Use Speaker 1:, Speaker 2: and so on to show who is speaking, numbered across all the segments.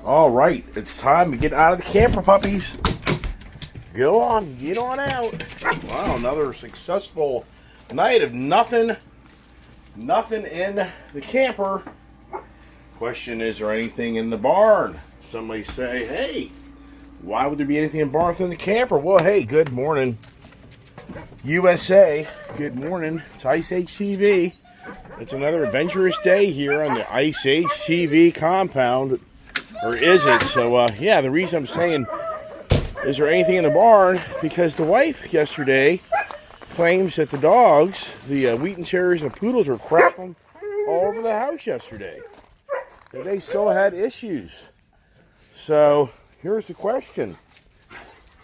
Speaker 1: All right, it's time to get out of the camper, puppies. Go on, get on out. Wow, another successful night of nothing in the camper. Question, is there anything in the barn? Somebody say, hey, why would there be anything in the barn within the camper? Well, hey, good morning, USA. Good morning. It's Ice Age TV. It's another adventurous day here on the Ice Age TV compound. Or is it? So, yeah, the reason I'm saying, is there anything in the barn? Because the wife yesterday claims that the dogs, the Wheaten Terriers and the Poodles, were crapping all over the house yesterday. That they still had issues. So, here's the question.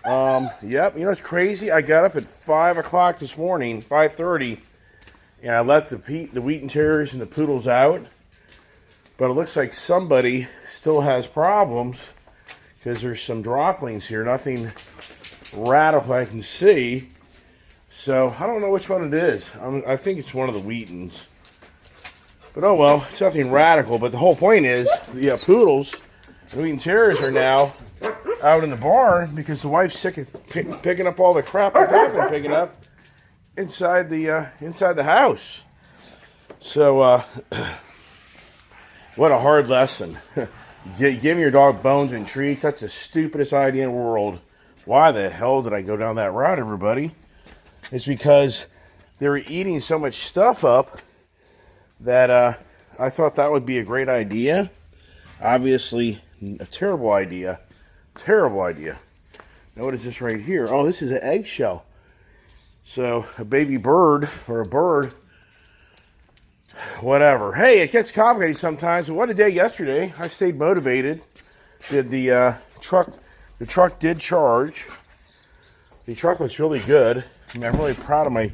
Speaker 1: Yep, you know it's crazy? I got up at 5 o'clock this morning, 5:30, and I let the Wheaten Terriers and the Poodles out. But it looks like somebody still has problems because there's some droplings here. Nothing radical I can see. So I don't know which one it is. I think it's one of the Wheatens. But oh well, it's nothing radical. But the whole point is the Poodles and Wheaten Terriers are now out in the barn because the wife's sick of picking up all the crap that they've been picking up inside the house. So what a hard lesson. Giving your dog bones and treats, that's the stupidest idea in the world. Why the hell did I go down that route, everybody? It's because they were eating so much stuff up that I thought that would be a great idea. Obviously, a terrible idea. Terrible idea. Now, what is this right here? Oh, this is an eggshell. So, a baby bird, or a bird, whatever. Hey, it gets complicated sometimes. What a day yesterday. I stayed motivated. Did the truck did charge. The truck looks really good. I mean, I'm really proud of my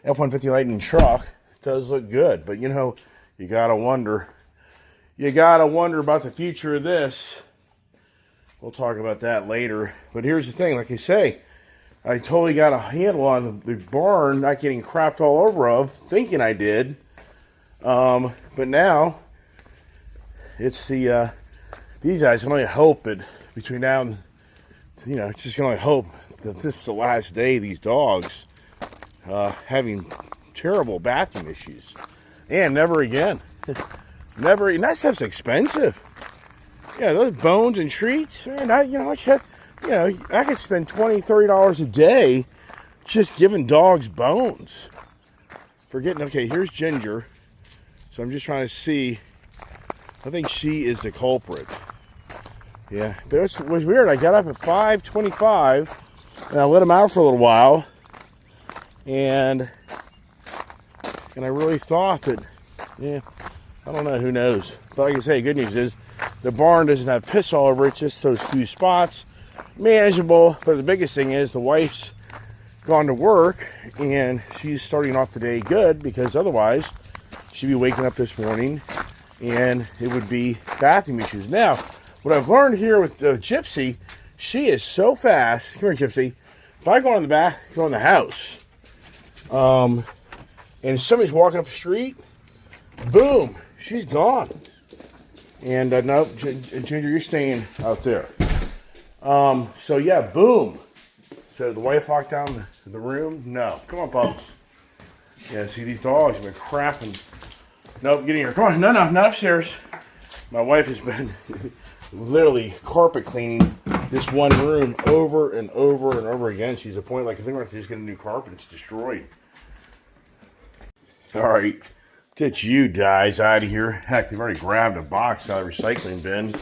Speaker 1: F-150 Lightning truck. It does look good. But, you know, you got to wonder. You got to wonder about the future of this. We'll talk about that later. But here's the thing. Like I say, I totally got a handle on the barn not getting crapped all over of, thinking I did. But now, it's the, these guys can only hope that between now and, you know, it's just can only hope that this is the last day of these dogs, having terrible bathroom issues. And never again. Never, and that stuff's expensive. Yeah, those bones and treats, man, I could spend $20, $30 a day just giving dogs bones. Okay, here's Ginger. So I'm just trying to see. I think she is the culprit. Yeah, but it was weird. I got up at 5:25, and I let him out for a little while, and I really thought that, yeah, I don't know, who knows. But like I say, good news is the barn doesn't have piss all over it, just those few spots. Manageable, but the biggest thing is the wife's gone to work, and she's starting off the day good, because otherwise she'd be waking up this morning, and it would be bathroom issues. Now, what I've learned here with Gypsy, she is so fast. Come here, Gypsy. If I go in the house, and somebody's walking up the street, boom, she's gone. And no, Ginger, you're staying out there. So yeah, boom. So the wife locked down the room? No. Come on, Bubbles. Yeah, see, these dogs have been crapping. Nope, get in here. Come on. No, not upstairs. My wife has been literally carpet cleaning this one room over and over and over again. She's a point, like, I think we're going to just get a new carpet. It's destroyed. All right. Get you guys out of here. Heck, they've already grabbed a box out of the recycling bin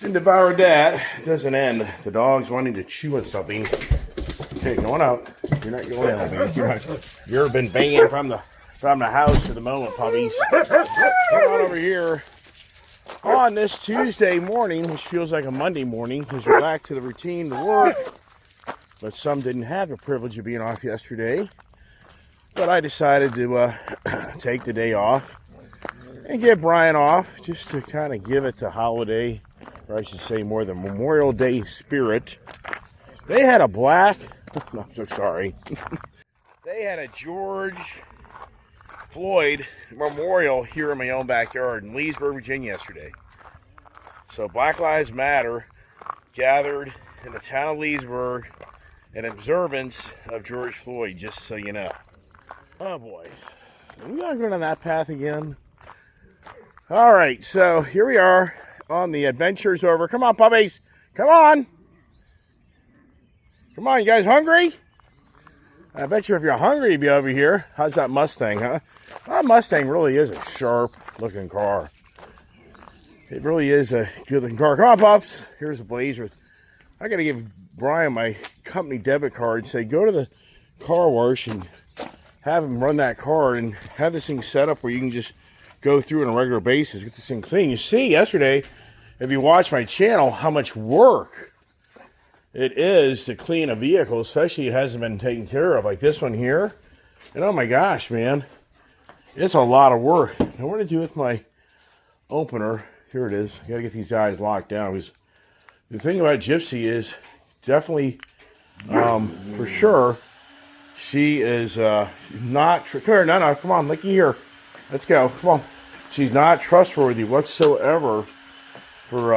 Speaker 1: and devoured that. It doesn't end. The dog's wanting to chew on something. Okay, going out. You're not going out, man. You've been banging from the house for the moment, puppies. Come on over here on this Tuesday morning, which feels like a Monday morning because we're back to the routine, the work. But some didn't have the privilege of being off yesterday. But I decided to take the day off and get Brian off just to kind of give it the holiday, or I should say more the Memorial Day spirit. They had a black, I'm so sorry. They had a George Floyd memorial here in my own backyard in Leesburg, Virginia yesterday. So Black Lives Matter gathered in the town of Leesburg in observance of George Floyd, just so you know. Oh boy. Are we going down that path again? All right, so here we are on the adventure's over. Come on, puppies. Come on. Come on, you guys hungry? I bet you if you're hungry, you'd be over here. How's that Mustang, huh? That Mustang really is a sharp-looking car. It really is a good-looking car. Come on, pups. Here's a Blazer. I got to give Brian my company debit card and say, go to the car wash and have him run that car and have this thing set up where you can just go through on a regular basis, get this thing clean. You see yesterday, if you watch my channel, how much work it is to clean a vehicle, especially it hasn't been taken care of, like this one here. And oh my gosh, man, it's a lot of work. Now what to do with my opener? Here it is. I gotta get these guys locked down. Because the thing about Gypsy is definitely, for sure, she is not. Come here, no, come on, looky here. Let's go. Come on. She's not trustworthy whatsoever for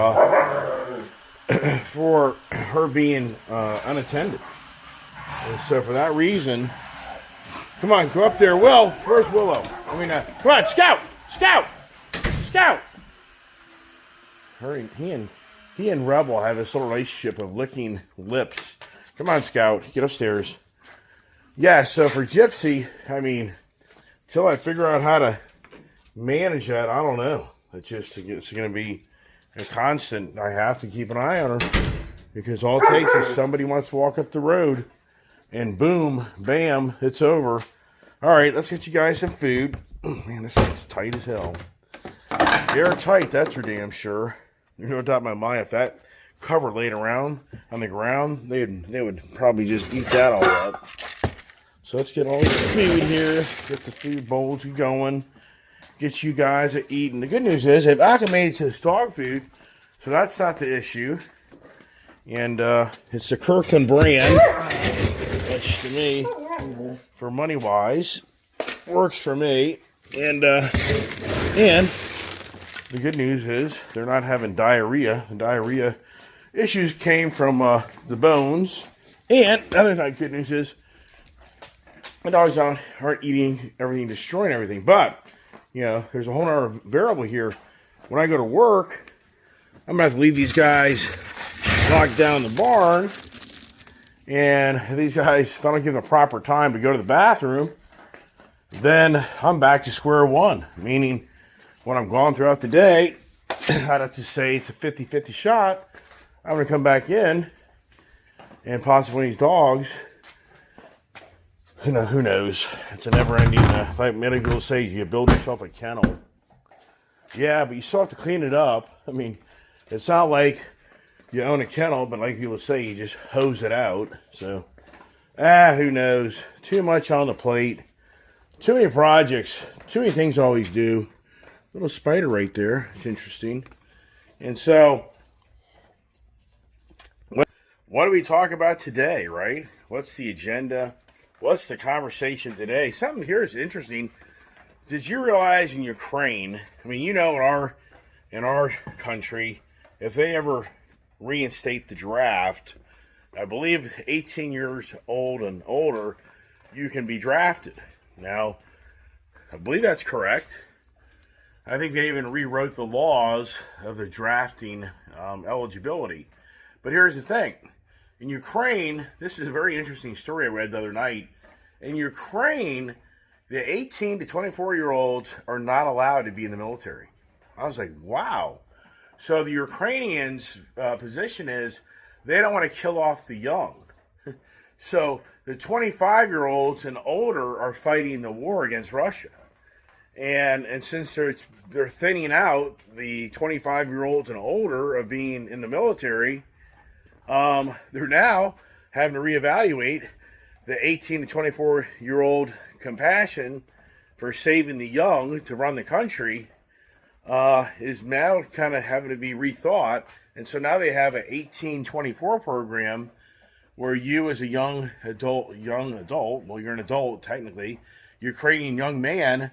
Speaker 1: for her being unattended. And so for that reason, come on, go up there. Will, where's Willow? I mean, come on, Scout, Scout, Scout. He and Rebel have this little relationship of licking lips. Come on, Scout, get upstairs. Yeah, so for Gypsy, I mean, until I figure out how to manage that, I don't know. It's going to be a constant. I have to keep an eye on her because all it takes is somebody wants to walk up the road and boom, bam, it's over. All right, let's get you guys some food. Man, this thing's tight as hell. Airtight, that's for damn sure. There's no doubt in my mind if that cover laid around on the ground, they would probably just eat that all up. So let's get all the food here, get the food bowls going, get you guys eating. The good news is they've acclimated to this dog food, so that's not the issue. And it's the Kirkland brand, which to me, for money wise, works for me. And the good news is they're not having diarrhea. The diarrhea issues came from the bones. And the other good news is my dogs aren't eating everything, destroying everything. But, you know, there's a whole other variable here. When I go to work, I'm going to have to leave these guys locked down in the barn. And these guys, if I don't give them the proper time to go to the bathroom, then I'm back to square one. Meaning, when I'm gone throughout the day, I'd have to say it's a 50-50 shot. I'm going to come back in, and possibly these dogs, who knows? It's a never-ending, like many people say, you build yourself a kennel. Yeah, but you still have to clean it up. I mean, it's not like you own a kennel, but like people say, you just hose it out. So, who knows? Too much on the plate. Too many projects. Too many things I always do. Little spider right there. It's interesting. And so, what do we talk about today, right? What's the agenda? What's the conversation today? Something here is interesting. Did you realize in Ukraine, I mean, you know, in our country, if they ever reinstate the draft, I believe 18 years old and older, you can be drafted. Now, I believe that's correct. I think they even rewrote the laws of the drafting eligibility. But here's the thing. In Ukraine, this is a very interesting story I read the other night. In Ukraine, the 18 to 24-year-olds are not allowed to be in the military. I was like, wow. So the Ukrainians' position is they don't want to kill off the young. So the 25-year-olds and older are fighting the war against Russia. And since they're thinning out the 25-year-olds and older of being in the military, they're now having to reevaluate the 18 to 24-year-old compassion for saving the young to run the country is now kind of having to be rethought. And so now they have an 18-24 program where you as a young adult, well, you're an adult technically, Ukrainian young man,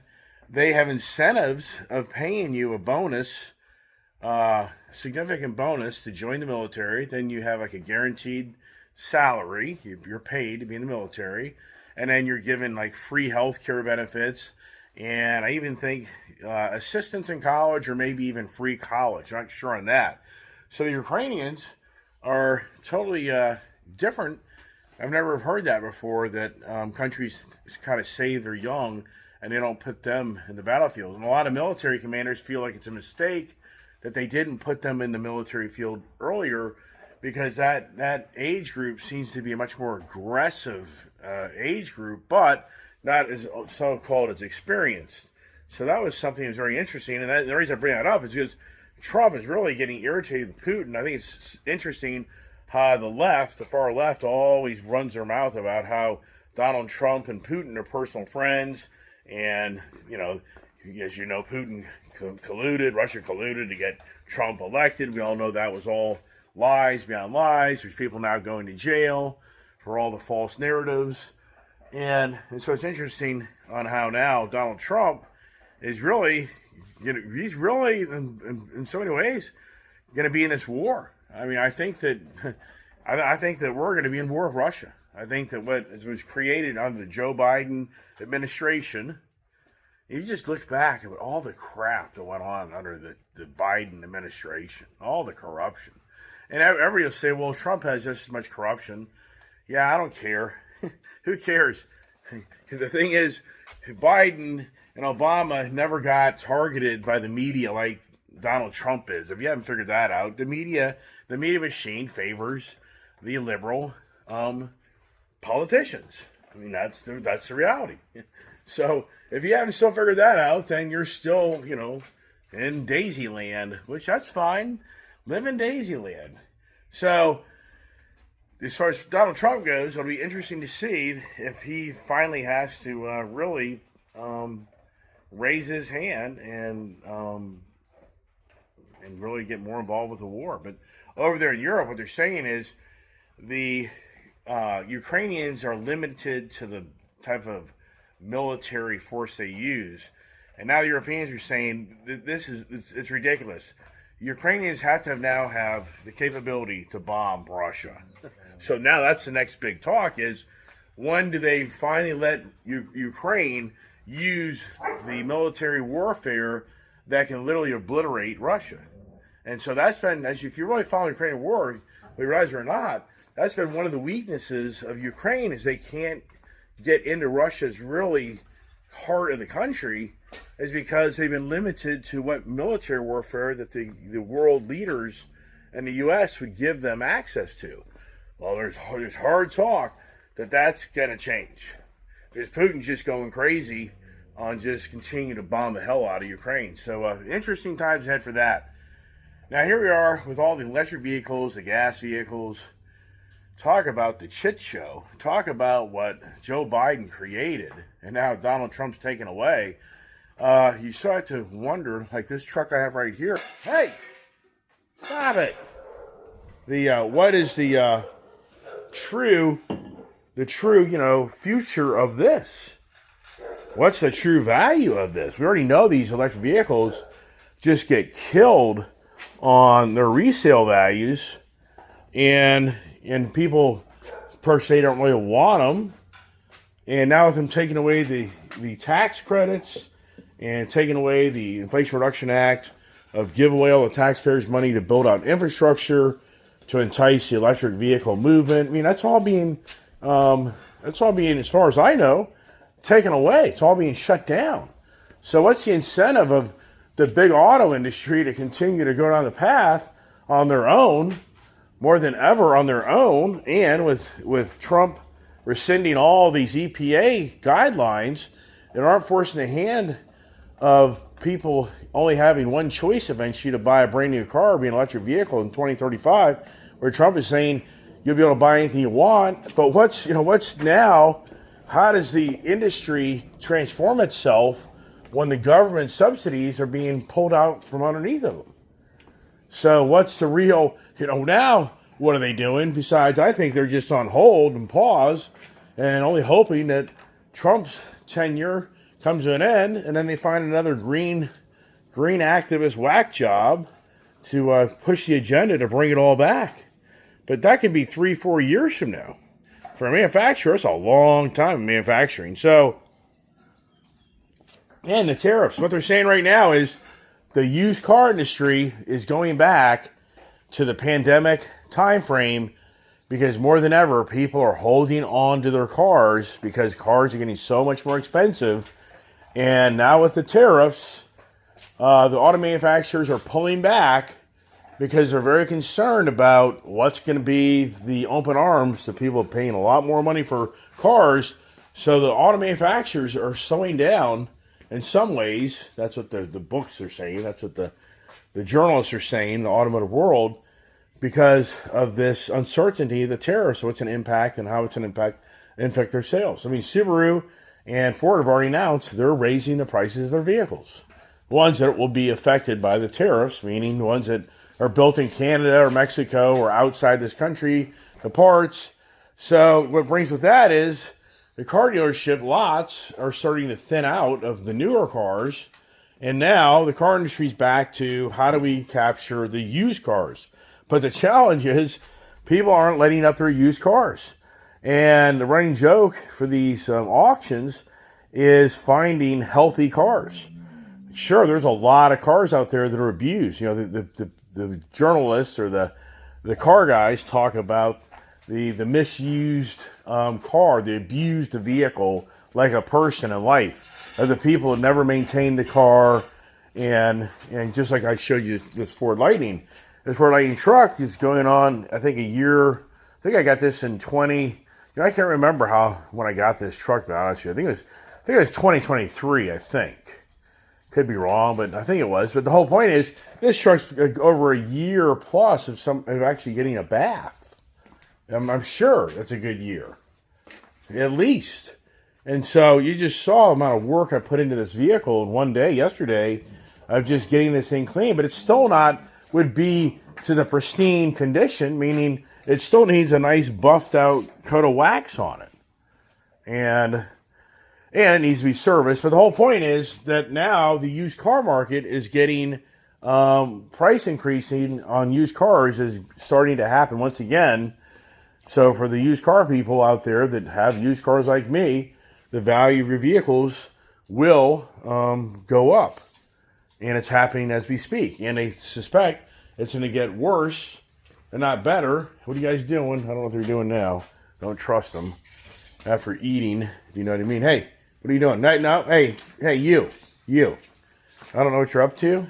Speaker 1: they have incentives of paying you a bonus significant bonus to join the military. Then you have like a guaranteed salary. You're paid to be in the military. And then you're given like free health care benefits. And I even think assistance in college or maybe even free college. I'm not sure on that. So the Ukrainians are totally different. I've never heard that before, that countries kind of save their young and they don't put them in the battlefield. And a lot of military commanders feel like it's a mistake that they didn't put them in the military field earlier, because that age group seems to be a much more aggressive age group, but not as so-called as experienced. So that was something that was very interesting. And the reason I bring that up is because Trump is really getting irritated with Putin. I think it's interesting how the far left, always runs their mouth about how Donald Trump and Putin are personal friends. And, as you know, Putin colluded, Russia colluded to get Trump elected. We all know that was all lies beyond lies. There's people now going to jail for all the false narratives. And so it's interesting on how now Donald Trump is really, he's really, in so many ways, going to be in this war. I mean, I think that we're going to be in war with Russia. I think that what was created under the Joe Biden administration, you just look back at all the crap that went on under the Biden administration, all the corruption. And everybody will say, well, Trump has just as much corruption. Yeah, I don't care. Who cares? The thing is, Biden and Obama never got targeted by the media like Donald Trump is. If you haven't figured that out, the media machine favors the liberal politicians. I mean, that's the reality. So if you haven't still figured that out, then you're still, in Daisyland, which that's fine. Live in Daisyland. So as far as Donald Trump goes, it'll be interesting to see if he finally has to really raise his hand and really get more involved with the war. But over there in Europe, what they're saying is the Ukrainians are limited to the type of military force they use. And now the Europeans are saying it's ridiculous. Ukrainians have to now have the capability to bomb Russia. So now that's the next big talk is, when do they finally let Ukraine use the military warfare that can literally obliterate Russia? And so that's been, if you're really following the Ukrainian war, we realize it or not, that's been one of the weaknesses of Ukraine, is they can't get into Russia's really heart of the country, is because they've been limited to what military warfare that the world leaders and the U.S. would give them access to. Well, there's hard talk that that's going to change, because Putin's just going crazy on just continuing to bomb the hell out of Ukraine. So interesting times ahead for that. Now here we are with all the electric vehicles, the gas vehicles. Talk about the shit show. Talk about what Joe Biden created and now Donald Trump's taken away. You start to wonder, like this truck I have right here. Hey, stop it. What is the true, future of this? What's the true value of this? We already know these electric vehicles just get killed on their resale values, and people per se don't really want them. And now with them taking away the tax credits and taking away the Inflation Reduction Act of give away all the taxpayers' money to build out infrastructure to entice the electric vehicle movement. I mean, that's all being, as far as I know, taken away. It's all being shut down. So what's the incentive of the big auto industry to continue to go down the path on their own, more than ever on their own, and with Trump rescinding all these EPA guidelines that aren't forcing the hand of people only having one choice eventually to buy a brand new car or be an electric vehicle in 2035, where Trump is saying you'll be able to buy anything you want. But what's now, how does the industry transform itself when the government subsidies are being pulled out from underneath of them? So what's the real, now what are they doing? Besides, I think they're just on hold and pause and only hoping that Trump's tenure comes to an end, and then they find another green activist whack job to push the agenda to bring it all back. But that can be 3-4 years from now. For a manufacturer, it's a long time in manufacturing. So, and the tariffs, what they're saying right now is the used car industry is going back to the pandemic time frame because more than ever, people are holding on to their cars because cars are getting so much more expensive. And now with the tariffs, the auto manufacturers are pulling back because they're very concerned about what's going to be the open arms to people paying a lot more money for cars. So the auto manufacturers are slowing down in some ways. That's what the books are saying. That's what the journalists are saying, the automotive world, because of this uncertainty of the tariffs, what's an impact and how it's going to impact their sales. I mean, Subaru and Ford have already announced they're raising the prices of their vehicles. Ones that will be affected by the tariffs, meaning the ones that are built in Canada or Mexico or outside this country, the parts. So what brings with that is the car dealership lots are starting to thin out of the newer cars. And now the car industry's back to how do we capture the used cars? But the challenge is people aren't letting up their used cars. And the running joke for these auctions is finding healthy cars. Sure, there's a lot of cars out there that are abused. You know, the journalists or the car guys talk about the misused car, the abused vehicle, like a person in life. Of the people that never maintained the car, and just like I showed you this Ford Lightning. This Ford Lightning truck is going on, I think, a year. I think I got this in 20. You know, I can't remember when I got this truck, to be honest with you. I think it was 2023, I think. Could be wrong, but I think it was. But the whole point is, this truck's over a year plus of actually getting a bath. I'm sure that's a good year, at least. And so you just saw the amount of work I put into this vehicle in one day, yesterday, of just getting this thing clean. But it still would be to the pristine condition, meaning it still needs a nice buffed out coat of wax on it. And it needs to be serviced. But the whole point is that now the used car market is getting price increasing on used cars is starting to happen once again. So for the used car people out there that have used cars like me, the value of your vehicles will go up. And it's happening as we speak. And they suspect it's going to get worse and not better. What are you guys doing? I don't know what they're doing now. Don't trust them after eating, if you know what I mean. Hey, what are you doing? No, hey, you. I don't know what you're up to.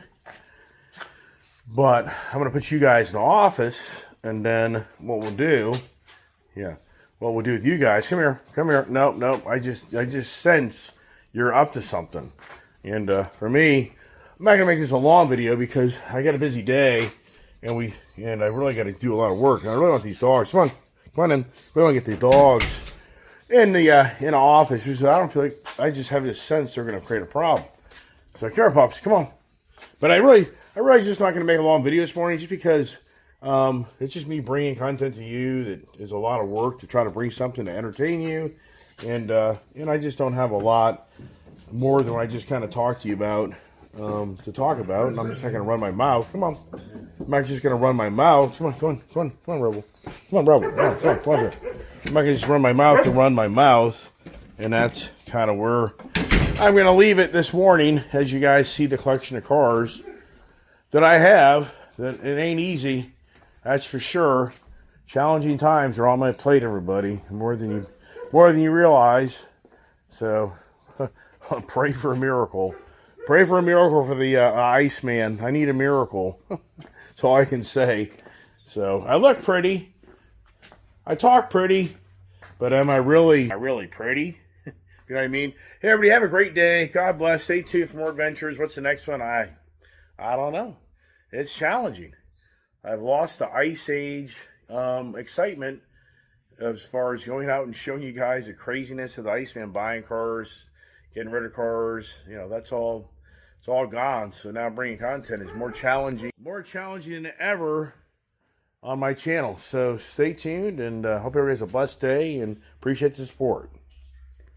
Speaker 1: But I'm going to put you guys in the office. And then what we'll do with you guys, come here. No, I just sense you're up to something. And for me, I'm not gonna make this a long video because I got a busy day, and I really got to do a lot of work. And I really want these dogs. Come on in. We want to get the dogs in the office because I don't feel like I just have this sense they're gonna create a problem. So come here, pups, come on. But I really just not gonna make a long video this morning just because it's just me bringing content to you that is a lot of work to try to bring something to entertain you, and I just don't have a lot more than what I just kind of talked to you about to talk about, and I'm just not going to run my mouth. Come on. I'm not just going to run my mouth. Come on, Rebel. Come on, Rebel. Come on here. I'm not going to just run my mouth to run my mouth, and that's kind of where I'm going to leave it this morning as you guys see the collection of cars that I have. That it ain't easy, that's for sure. Challenging times are on my plate, everybody, more than you realize. So pray for a miracle. Pray for a miracle for the Iceman. I need a miracle. That's all I can say. So I look pretty. I talk pretty. But am I really pretty? You know what I mean? Hey, everybody, have a great day. God bless. Stay tuned for more adventures. What's the next one? I don't know. It's challenging. I've lost the Ice Age excitement as far as going out and showing you guys the craziness of the Iceman, buying cars, getting rid of cars. You know, that's all. It's all gone. So now bringing content is more challenging than ever on my channel. So stay tuned, and hope everybody has a blessed day, and appreciate the support.